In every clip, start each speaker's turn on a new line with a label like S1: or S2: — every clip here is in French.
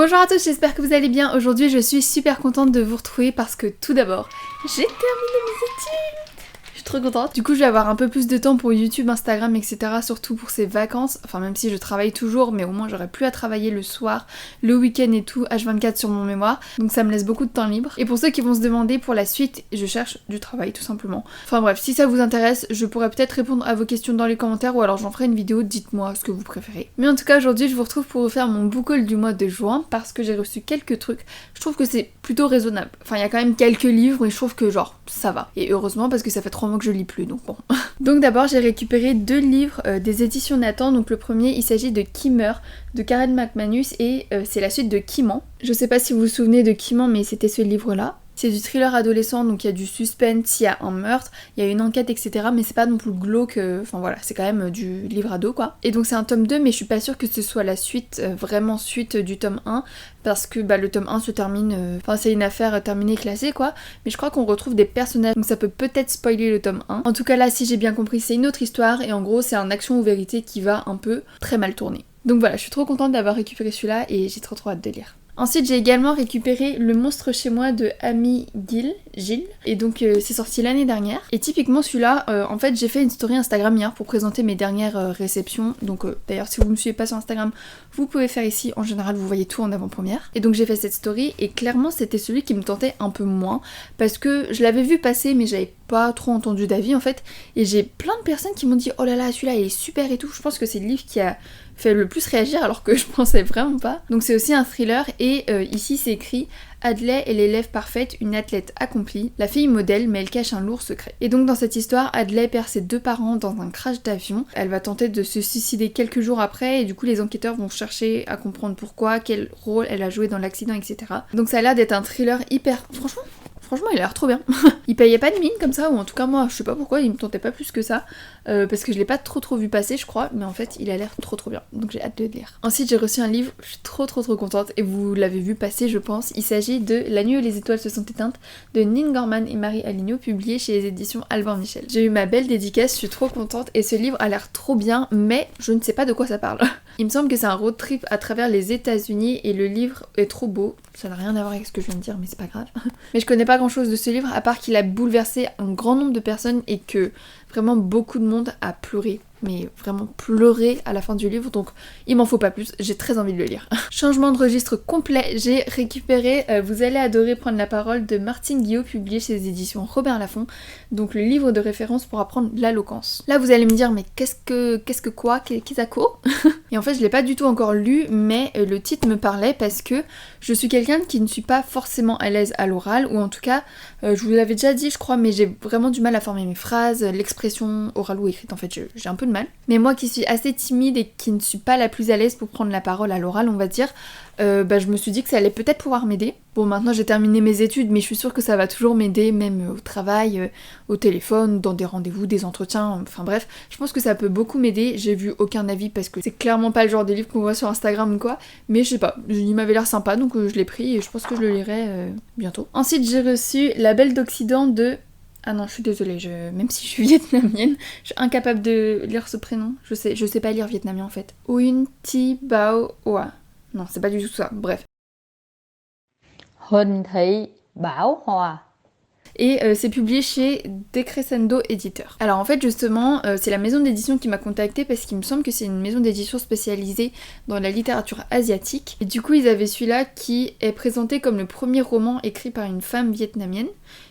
S1: Bonjour à tous, j'espère que vous allez bien. Aujourd'hui je suis super contente de vous retrouver parce que tout d'abord, j'ai terminé mes études. Je suis trop contente. Du coup je vais avoir un peu plus de temps pour YouTube, Instagram, etc. Surtout pour ces vacances. Enfin même si je travaille toujours, mais au moins j'aurai plus à travailler le soir, le week-end et tout, H24 sur mon mémoire. Donc ça me laisse beaucoup de temps libre. Et pour ceux qui vont se demander pour la suite, je cherche du travail tout simplement. Enfin bref, si ça vous intéresse, je pourrais peut-être répondre à vos questions dans les commentaires ou alors j'en ferai une vidéo, dites-moi ce que vous préférez. Mais en tout cas aujourd'hui je vous retrouve pour vous faire mon book haul du mois de juin parce que j'ai reçu quelques trucs. Je trouve que c'est plutôt raisonnable. Enfin il y a quand même quelques livres mais je trouve que genre ça va. Et heureusement parce que ça fait 3 mois que je lis plus donc bon. Donc d'abord j'ai récupéré 2 livres des éditions Nathan. Donc le premier il s'agit de Qui meurt de Karen McManus et c'est la suite de Qui ment. Je sais pas si vous vous souvenez de Qui ment mais c'était ce livre là. C'est du thriller adolescent, donc il y a du suspense, il y a un meurtre, il y a une enquête, etc. Mais c'est pas non plus glauque, enfin voilà, c'est quand même du livre ado quoi. Et donc c'est un tome 2, mais je suis pas sûre que ce soit la suite, vraiment suite du tome 1, parce que bah, le tome 1 se termine, enfin c'est une affaire terminée, classée quoi. Mais je crois qu'on retrouve des personnages, donc ça peut peut-être spoiler le tome 1. En tout cas là, si j'ai bien compris, c'est une autre histoire, et en gros c'est un action ou vérité qui va un peu très mal tourner. Donc voilà, je suis trop contente d'avoir récupéré celui-là, et j'ai trop hâte de lire. Ensuite j'ai également récupéré Le monstre chez moi de Amy Gilles, et donc c'est sorti l'année dernière. Et typiquement celui-là, en fait j'ai fait une story Instagram hier pour présenter mes dernières réceptions, donc d'ailleurs si vous me suivez pas sur Instagram, vous pouvez faire ici, en général vous voyez tout en avant-première. Et donc j'ai fait cette story et clairement c'était celui qui me tentait un peu moins, parce que je l'avais vu passer mais j'avais pas trop entendu d'avis en fait, et j'ai plein de personnes qui m'ont dit oh là là celui-là il est super et tout. Je pense que c'est le livre qui a fait le plus réagir alors que je pensais vraiment pas. Donc c'est aussi un thriller et ici c'est écrit Adley est l'élève parfaite, une athlète accomplie, la fille modèle mais elle cache un lourd secret. Et donc dans cette histoire, Adley perd ses 2 parents dans un crash d'avion. Elle va tenter de se suicider quelques jours après et du coup les enquêteurs vont chercher à comprendre pourquoi, quel rôle elle a joué dans l'accident, etc. Donc ça a l'air d'être un thriller hyper... Franchement, il a l'air trop bien. Il payait pas de mine comme ça, ou en tout cas moi, je sais pas pourquoi, il me tentait pas plus que ça, parce que je l'ai pas trop vu passer, je crois, mais en fait, il a l'air trop bien. Donc j'ai hâte de le lire. Ensuite, j'ai reçu un livre, je suis trop contente, et vous l'avez vu passer, je pense. Il s'agit de La nuit où les étoiles se sont éteintes de Nin Gorman et Marie Aligno, publié chez les éditions Albin Michel. J'ai eu ma belle dédicace, je suis trop contente, et ce livre a l'air trop bien, mais je ne sais pas de quoi ça parle. Il me semble que c'est un road trip à travers les États-Unis et le livre est trop beau. Ça n'a rien à voir avec ce que je viens de dire, mais c'est pas grave. Mais je connais pas grand chose de ce livre, à part qu'il a bouleversé un grand nombre de personnes et que vraiment beaucoup de monde a pleuré. Mais vraiment pleuré à la fin du livre, donc il m'en faut pas plus, j'ai très envie de le lire. Changement de registre complet, j'ai récupéré Vous allez adorer prendre la parole de Martine Guillot, publié chez les éditions Robert Laffont, donc le livre de référence pour apprendre l'éloquence. Là vous allez me dire, mais qu'est-ce que quoi, Kisako? Et en fait je l'ai pas du tout encore lu, mais le titre me parlait parce que je suis quelqu'un qui ne suis pas forcément à l'aise à l'oral, ou en tout cas, je vous l'avais déjà dit je crois, mais j'ai vraiment du mal à former mes phrases, l'expression orale ou écrite, en fait j'ai un peu de mal. Mais moi qui suis assez timide et qui ne suis pas la plus à l'aise pour prendre la parole à l'oral, on va dire, je me suis dit que ça allait peut-être pouvoir m'aider. Bon, maintenant j'ai terminé mes études, mais je suis sûre que ça va toujours m'aider, même au travail, au téléphone, dans des rendez-vous, des entretiens, enfin bref, je pense que ça peut beaucoup m'aider. J'ai vu aucun avis parce que c'est clairement pas le genre de livre qu'on voit sur Instagram ou quoi, mais je sais pas, il m'avait l'air sympa, donc je l'ai pris et je pense que je le lirai bientôt. Ensuite j'ai reçu La Belle d'Occident de... Ah non, je suis désolée, même si je suis vietnamienne, je suis incapable de lire ce prénom. Je sais pas lire vietnamien en fait. Nguyen Thi Bao Hoa. Non, c'est pas du tout ça, bref.
S2: Huỳnh Thị Bảo Hòa.
S1: Et c'est publié chez Decrescendo Éditeur. Alors en fait justement c'est la maison d'édition qui m'a contactée parce qu'il me semble que c'est une maison d'édition spécialisée dans la littérature asiatique. Et du coup ils avaient celui-là qui est présenté comme le premier roman écrit par une femme vietnamienne,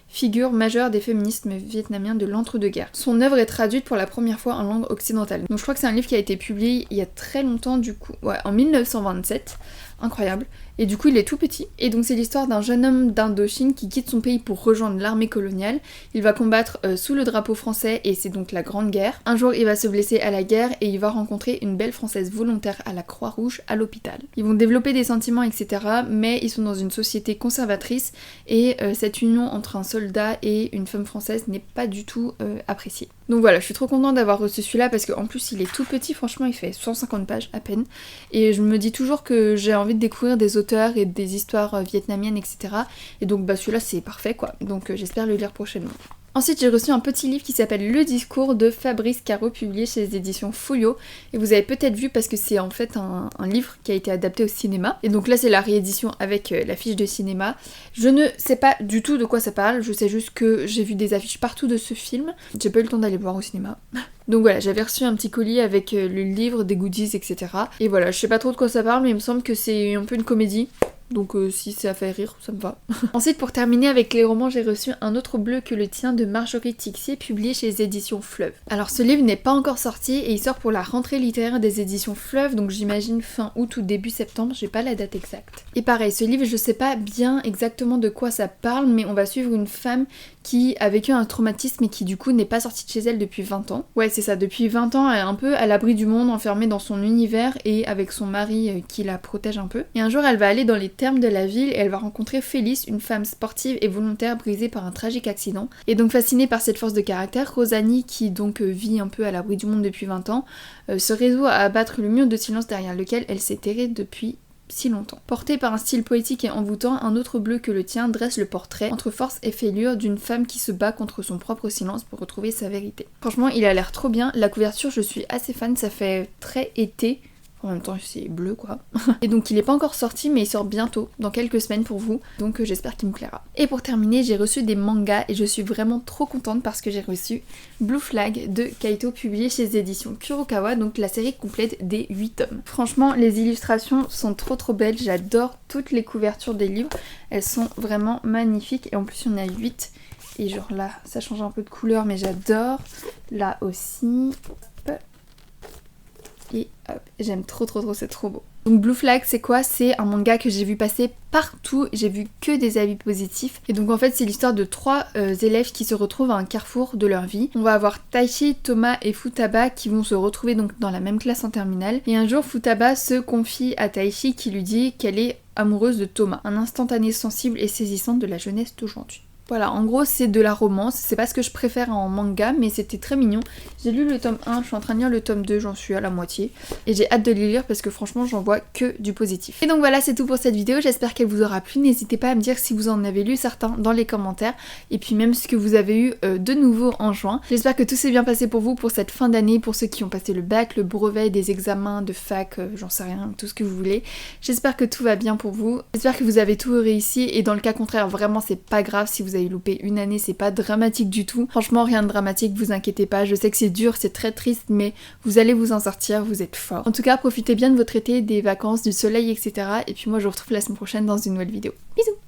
S1: figure majeure des féminismes vietnamiens de l'entre-deux-guerres. Son œuvre est traduite pour la première fois en langue occidentale. Donc je crois que c'est un livre qui a été publié il y a très longtemps du coup, ouais, en 1927. Incroyable. Et du coup il est tout petit. Et donc c'est l'histoire d'un jeune homme d'Indochine qui quitte son pays pour rejoindre l'armée coloniale. Il va combattre sous le drapeau français et c'est donc la Grande Guerre. Un jour il va se blesser à la guerre et il va rencontrer une belle française volontaire à la Croix-Rouge à l'hôpital. Ils vont développer des sentiments etc. mais ils sont dans une société conservatrice et cette union entre un soldat et une femme française n'est pas du tout appréciée. Donc voilà, je suis trop contente d'avoir reçu celui-là parce qu'en plus il est tout petit, franchement il fait 150 pages à peine. Et je me dis toujours que j'ai envie de découvrir des auteurs et des histoires vietnamiennes, etc. Et donc celui-là c'est parfait quoi, donc j'espère le lire prochainement. Ensuite j'ai reçu un petit livre qui s'appelle Le Discours de Fabrice Caro, publié chez les éditions Folio. Et vous avez peut-être vu parce que c'est en fait un livre qui a été adapté au cinéma. Et donc là c'est la réédition avec la fiche de cinéma. Je ne sais pas du tout de quoi ça parle, je sais juste que j'ai vu des affiches partout de ce film. J'ai pas eu le temps d'aller le voir au cinéma. Donc voilà, j'avais reçu un petit colis avec le livre, des goodies, etc. Et voilà, je sais pas trop de quoi ça parle, mais il me semble que c'est un peu une comédie. Donc si ça fait rire, ça me va. Ensuite, pour terminer avec les romans, j'ai reçu Un autre bleu que le tien de Marjorie Tixier, publié chez les éditions Fleuve. Alors ce livre n'est pas encore sorti et il sort pour la rentrée littéraire des éditions Fleuve, donc j'imagine fin août ou début septembre, j'ai pas la date exacte. Et pareil, ce livre, je sais pas bien exactement de quoi ça parle, mais on va suivre une femme qui a vécu un traumatisme et qui du coup n'est pas sortie de chez elle depuis 20 ans. Ouais, c'est ça, depuis 20 ans, elle est un peu à l'abri du monde, enfermée dans son univers et avec son mari qui la protège un peu. Et un jour, elle va aller dans les termes de la ville et elle va rencontrer Félix, une femme sportive et volontaire brisée par un tragique accident. Et donc fascinée par cette force de caractère, Rosannie, qui donc vit un peu à l'abri du monde depuis 20 ans, se résout à abattre le mur de silence derrière lequel elle s'est terrée depuis si longtemps. Porté par un style poétique et envoûtant, Un autre bleu que le tien dresse le portrait, entre force et fêlure, d'une femme qui se bat contre son propre silence pour retrouver sa vérité. Franchement, il a l'air trop bien. La couverture, je suis assez fan, ça fait très été. En même temps, c'est bleu quoi. Et donc il est pas encore sorti, mais il sort bientôt, dans quelques semaines pour vous. Donc j'espère qu'il me plaira. Et pour terminer, j'ai reçu des mangas et je suis vraiment trop contente parce que j'ai reçu Blue Flag de Kaito, publié chez les éditions Kurokawa, donc la série complète des 8 tomes. Franchement, les illustrations sont trop belles. J'adore toutes les couvertures des livres. Elles sont vraiment magnifiques et en plus il y en a 8. Et genre là, ça change un peu de couleur, mais j'adore. Là aussi. Et hop, j'aime trop, c'est trop beau. Donc Blue Flag, c'est quoi? C'est un manga que j'ai vu passer partout, j'ai vu que des avis positifs. Et donc en fait c'est l'histoire de 3 élèves qui se retrouvent à un carrefour de leur vie. On va avoir Taichi, Thomas et Futaba qui vont se retrouver donc dans la même classe en terminale. Et un jour Futaba se confie à Taichi qui lui dit qu'elle est amoureuse de Thomas. Un instantané sensible et saisissant de la jeunesse d'aujourd'hui. Voilà, en gros c'est de la romance, c'est pas ce que je préfère en manga, mais c'était très mignon. J'ai lu le tome 1, je suis en train de lire le tome 2, j'en suis à la moitié. Et j'ai hâte de les lire parce que franchement j'en vois que du positif. Et donc voilà, c'est tout pour cette vidéo, j'espère qu'elle vous aura plu. N'hésitez pas à me dire si vous en avez lu certains dans les commentaires. Et puis même ce que vous avez eu de nouveau en juin. J'espère que tout s'est bien passé pour vous pour cette fin d'année, pour ceux qui ont passé le bac, le brevet, des examens de fac, j'en sais rien, tout ce que vous voulez. J'espère que tout va bien pour vous. J'espère que vous avez tout réussi et dans le cas contraire, vraiment c'est pas grave si vous avez loupé une année, c'est pas dramatique du tout. Franchement, rien de dramatique, vous inquiétez pas. Je sais que c'est dur, c'est très triste, mais vous allez vous en sortir, vous êtes forts. En tout cas, profitez bien de votre été, des vacances, du soleil, etc. Et puis moi, je vous retrouve la semaine prochaine dans une nouvelle vidéo. Bisous!